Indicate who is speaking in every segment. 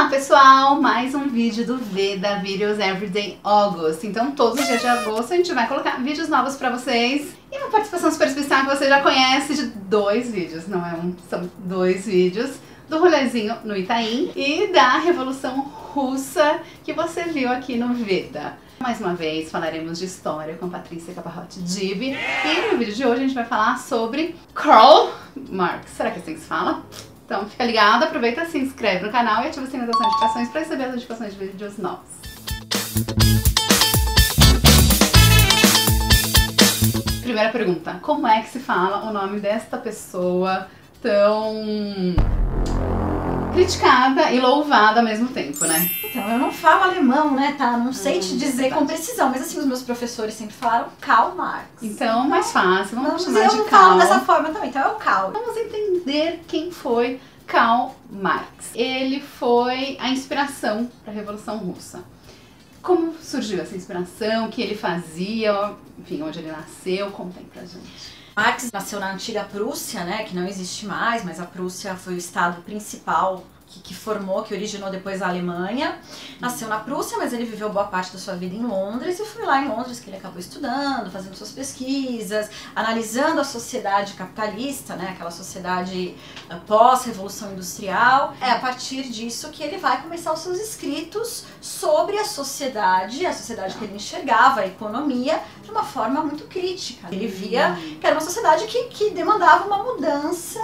Speaker 1: Olá pessoal, mais um vídeo do Veda Videos Everyday August. Então todos os dias de agosto a gente vai colocar vídeos novos pra vocês. E uma participação super especial que você já conhece de 2 vídeos, não é um, são 2 vídeos. Do rolezinho no Itaim e da Revolução Russa que você viu aqui no Veda. Mais uma vez falaremos de história com Patrícia Caparrotti-Dibi. E no vídeo de hoje a gente vai falar sobre Karl Marx. Será que é assim que se fala? Então fica ligado, aproveita, se inscreve no canal e ativa o sininho das notificações para receber as notificações de vídeos novos. Primeira pergunta, como é que se fala o nome desta pessoa tão criticada e louvada ao mesmo tempo, né?
Speaker 2: Então, eu não falo alemão, né, tá? Não sei te dizer com precisão, mas assim, os meus professores sempre falaram Karl Marx.
Speaker 1: Então, mais fácil, vamos chamar de Karl.
Speaker 2: Eu falo dessa forma também, então é o Karl.
Speaker 1: Vamos entender quem foi Karl Marx. Ele foi a inspiração para a Revolução Russa. Como surgiu essa inspiração, o que ele fazia, enfim, onde ele nasceu, conta aí pra gente.
Speaker 2: Marx nasceu na antiga Prússia, né, que não existe mais, mas a Prússia foi o estado principal que originou depois a Alemanha. Nasceu na Prússia, mas ele viveu boa parte da sua vida em Londres e foi lá em Londres que ele acabou estudando, fazendo suas pesquisas, analisando a sociedade capitalista, né, aquela sociedade pós-revolução industrial. É a partir disso que ele vai começar os seus escritos sobre a sociedade que ele enxergava, a economia, de uma forma muito crítica. Ele via que era uma sociedade que demandava uma mudança.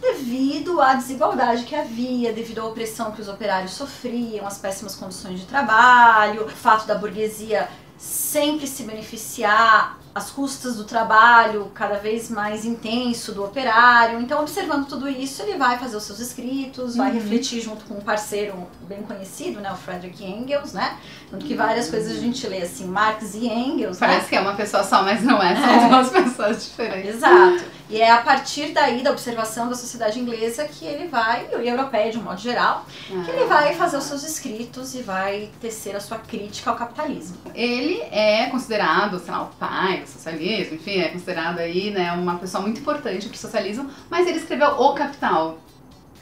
Speaker 2: Devido à desigualdade que havia, devido à opressão que os operários sofriam, às péssimas condições de trabalho, o fato da burguesia sempre se beneficiar às custas do trabalho cada vez mais intenso do operário. Então, observando tudo isso, ele vai fazer os seus escritos, vai refletir junto com um parceiro bem conhecido, né, o Friedrich Engels, né? Tanto que várias coisas a gente lê assim, Marx e Engels.
Speaker 1: Parece, né, que é uma pessoa só, mas não é, são duas pessoas diferentes.
Speaker 2: Exato. E é a partir daí, da observação da sociedade inglesa, que ele vai, e europeia de um modo geral, que ele vai fazer os seus escritos e vai tecer a sua crítica ao capitalismo.
Speaker 1: Ele é considerado, sei lá, o pai do socialismo, enfim, é considerado aí, né, uma pessoa muito importante para o socialismo, mas ele escreveu O Capital.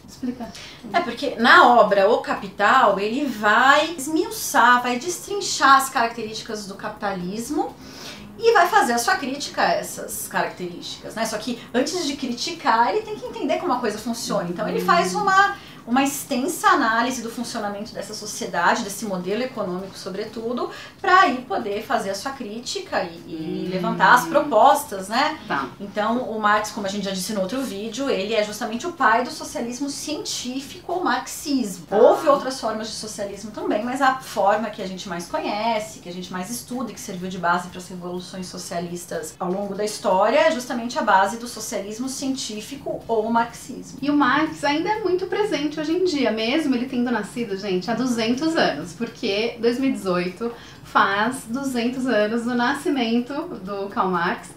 Speaker 1: Explica.
Speaker 2: É porque na obra O Capital ele vai esmiuçar, vai destrinchar as características do capitalismo e vai fazer a sua crítica a essas características, né? Só que antes de criticar, ele tem que entender como a coisa funciona. Então ele faz uma extensa análise do funcionamento dessa sociedade, desse modelo econômico sobretudo, para aí poder fazer a sua crítica e levantar as propostas, né? Então o Marx, como a gente já disse no outro vídeo, ele é justamente o pai do socialismo científico ou marxismo. Houve outras formas de socialismo também, mas a forma que a gente mais conhece, que a gente mais estuda e que serviu de base para as revoluções socialistas ao longo da história é justamente a base do socialismo científico ou marxismo.
Speaker 1: E o Marx ainda é muito presente hoje em dia, mesmo ele tendo nascido, gente, há 200 anos, porque 2018 faz 200 anos do nascimento do Karl Marx.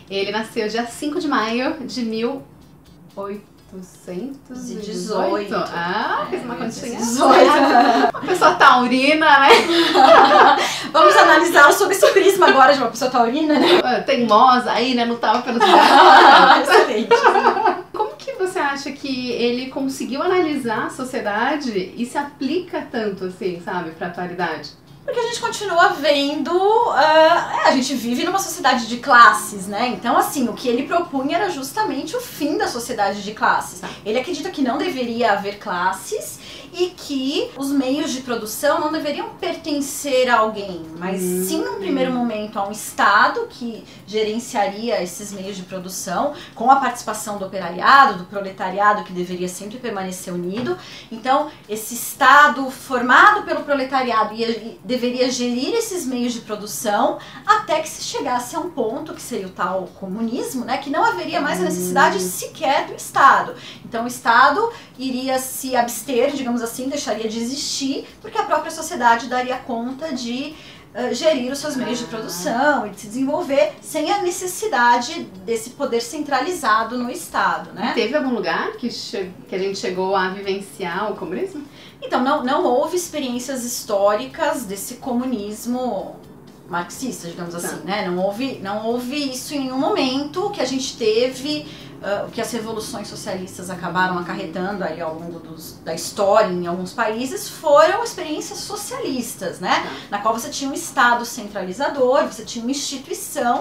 Speaker 1: Ele nasceu dia 5 de maio de 1818. Ah, fiz uma continha. Uma pessoa taurina, né?
Speaker 2: Vamos analisar sob esse prisma agora de uma pessoa taurina, né?
Speaker 1: Teimosa aí, né? Lutava pelos lugares.
Speaker 2: Excelente.
Speaker 1: Você acha que ele conseguiu analisar a sociedade e se aplica tanto assim, sabe, pra atualidade?
Speaker 2: Porque a gente continua vendo, a gente vive numa sociedade de classes, né? Então, assim, o que ele propunha era justamente o fim da sociedade de classes. Ele acredita que não deveria haver classes e que os meios de produção não deveriam pertencer a alguém, mas sim, num primeiro momento, a um Estado que gerenciaria esses meios de produção, com a participação do operariado, do proletariado, que deveria sempre permanecer unido. Então, esse Estado formado pelo proletariado deveria gerir esses meios de produção até que se chegasse a um ponto, que seria o tal comunismo, né, que não haveria mais a necessidade sequer do Estado. Então o Estado iria se abster, digamos assim, deixaria de existir, porque a própria sociedade daria conta de gerir os seus meios de produção e de se desenvolver sem a necessidade desse poder centralizado no Estado, né?
Speaker 1: Teve algum lugar que a gente chegou a vivenciar o comunismo?
Speaker 2: Então, não houve experiências históricas desse comunismo marxista, digamos assim, né? Não houve isso em nenhum momento que a gente teve o que as revoluções socialistas acabaram acarretando ali ao longo da história em alguns países foram experiências socialistas, né? Na qual você tinha um Estado centralizador, você tinha uma instituição,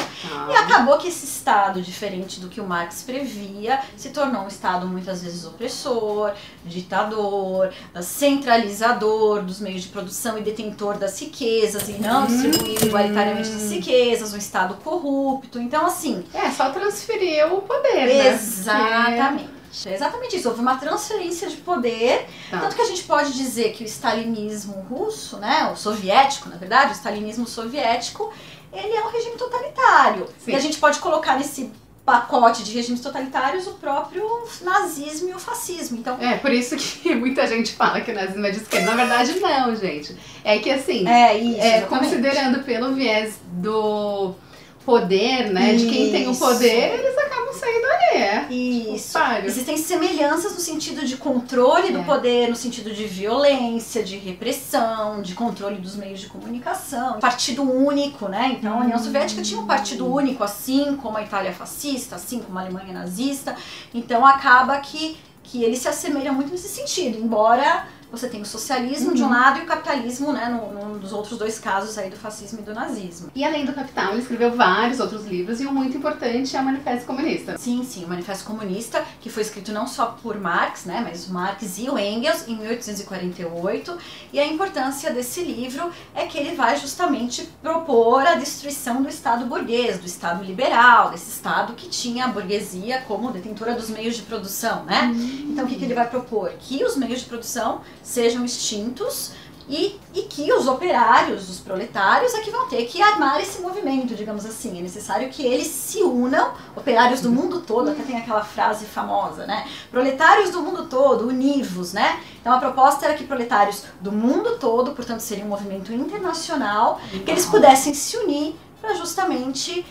Speaker 2: e acabou que esse Estado, diferente do que o Marx previa, se tornou um Estado muitas vezes opressor, ditador, centralizador dos meios de produção e detentor das riquezas, e não distribuindo igualitariamente as riquezas, um Estado corrupto. Então, assim...
Speaker 1: só transferir o poder, né?
Speaker 2: Exatamente. É exatamente isso, houve uma transferência de poder, tanto que a gente pode dizer que o stalinismo russo, né, o soviético, na verdade, o stalinismo soviético, ele é um regime totalitário. Sim. E a gente pode colocar nesse pacote de regimes totalitários o próprio nazismo e o fascismo. Então,
Speaker 1: por isso que muita gente fala que o nazismo é de esquerda. Na verdade, não, gente. É que assim, considerando pelo viés do poder, né, de quem tem o poder, eles acabam saindo ali,
Speaker 2: Isso. Existem semelhanças no sentido de controle do poder, no sentido de violência, de repressão, de controle dos meios de comunicação. Partido único, né? Então a União Soviética tinha um partido único, assim como a Itália fascista, assim como a Alemanha nazista. Então acaba que ele se assemelha muito nesse sentido, embora você tem o socialismo de um lado e o capitalismo, né, num dos outros dois casos aí do fascismo e do nazismo.
Speaker 1: E além do Capital, ele escreveu vários outros livros e um muito importante é o Manifesto Comunista.
Speaker 2: Sim, o Manifesto Comunista, que foi escrito não só por Marx, né, mas o Marx e o Engels em 1848. E a importância desse livro é que ele vai justamente propor a destruição do Estado burguês, do Estado liberal, desse Estado que tinha a burguesia como detentora dos meios de produção, né? Então o que ele vai propor? Que os meios de produção sejam extintos e que os operários, os proletários, é que vão ter que armar esse movimento, digamos assim. É necessário que eles se unam, operários do mundo todo, até tem aquela frase famosa, né? Proletários do mundo todo, univos, né? Então a proposta era que proletários do mundo todo, portanto seria um movimento internacional, que eles pudessem se unir para justamente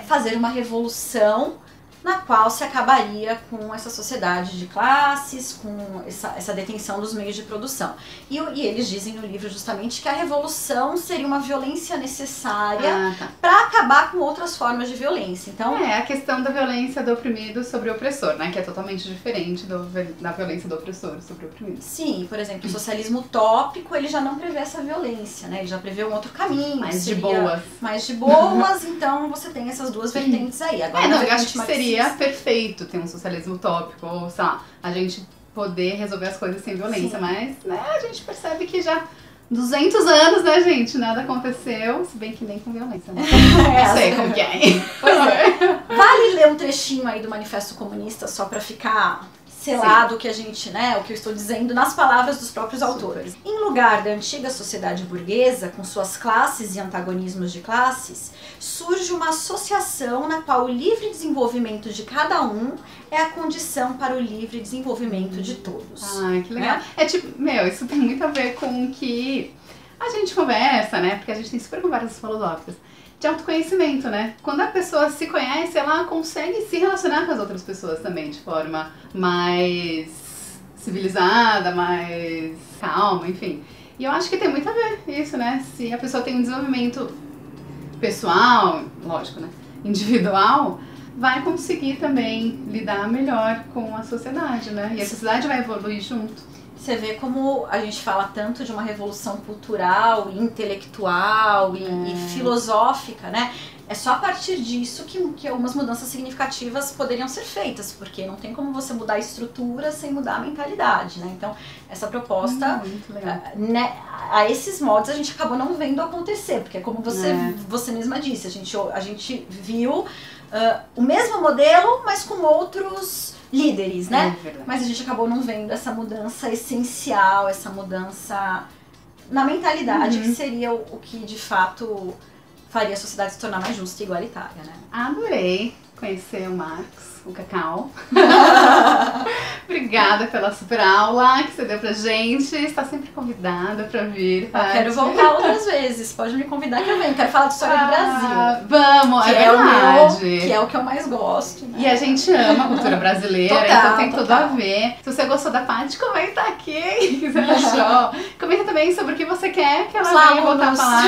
Speaker 2: fazer uma revolução na qual se acabaria com essa sociedade de classes, com essa detenção dos meios de produção. E eles dizem no livro justamente que a revolução seria uma violência necessária para acabar com outras formas de violência. Então,
Speaker 1: a questão da violência do oprimido sobre o opressor, né? Que é totalmente diferente da violência do opressor sobre o oprimido.
Speaker 2: Sim, por exemplo, o socialismo utópico, ele já não prevê essa violência, né? Ele já prevê um outro caminho.
Speaker 1: Mais de boas.
Speaker 2: Mais de boas, então você tem essas duas vertentes aí. Agora,
Speaker 1: eu acho que seria perfeito ter um socialismo utópico, ou sei lá, a gente poder resolver as coisas sem violência, mas né, a gente percebe que já 200 anos, né, gente, nada aconteceu, se bem que nem com violência, né? Não sei como que é.
Speaker 2: Pois é. Vale ler um trechinho aí do Manifesto Comunista só pra ficar selado o que a gente, né, o que eu estou dizendo nas palavras dos próprios autores. Em lugar da antiga sociedade burguesa, com suas classes e antagonismos de classes, surge uma associação na qual o livre desenvolvimento de cada um é a condição para o livre desenvolvimento de todos.
Speaker 1: Ai, que legal. É tipo, isso tem muito a ver com o que a gente conversa, né, porque a gente tem super conversas filosóficas de autoconhecimento, né? Quando a pessoa se conhece, ela consegue se relacionar com as outras pessoas também de forma mais civilizada, mais calma, enfim. E eu acho que tem muito a ver isso, né? Se a pessoa tem um desenvolvimento pessoal, lógico, né? Individual, vai conseguir também lidar melhor com a sociedade, né? E a sociedade vai evoluir junto.
Speaker 2: Você vê como a gente fala tanto de uma revolução cultural, intelectual e filosófica, né? É só a partir disso que algumas mudanças significativas poderiam ser feitas, porque não tem como você mudar a estrutura sem mudar a mentalidade, né? Então, essa proposta, né, a esses moldes a gente acabou não vendo acontecer, porque como você mesma disse, a gente viu o mesmo modelo, mas com outros líderes, né? Mas a gente acabou não vendo essa mudança essencial, essa mudança na mentalidade, que seria o que de fato faria a sociedade se tornar mais justa e igualitária, né?
Speaker 1: Adorei conhecer o Marx, o Cacau. Obrigada pela super aula que você deu pra gente. Está sempre convidada pra vir.
Speaker 2: Eu quero voltar outras vezes. Pode me convidar que eu venho. Quero falar de história do Brasil.
Speaker 1: Vamos,
Speaker 2: que
Speaker 1: é verdade.
Speaker 2: Que é o que eu mais gosto. Né?
Speaker 1: E a gente ama a cultura brasileira,
Speaker 2: total,
Speaker 1: então tem tudo a ver. Se você gostou da Paty, comenta aqui o que você achou. Comenta também sobre o que você quer que ela venha voltar a falar.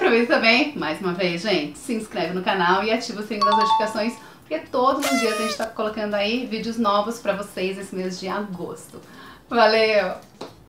Speaker 1: aproveita também, mais uma vez, gente, se inscreve no canal e ativa o sininho das notificações, porque todos os dias a gente tá colocando aí vídeos novos pra vocês esse mês de agosto. Valeu!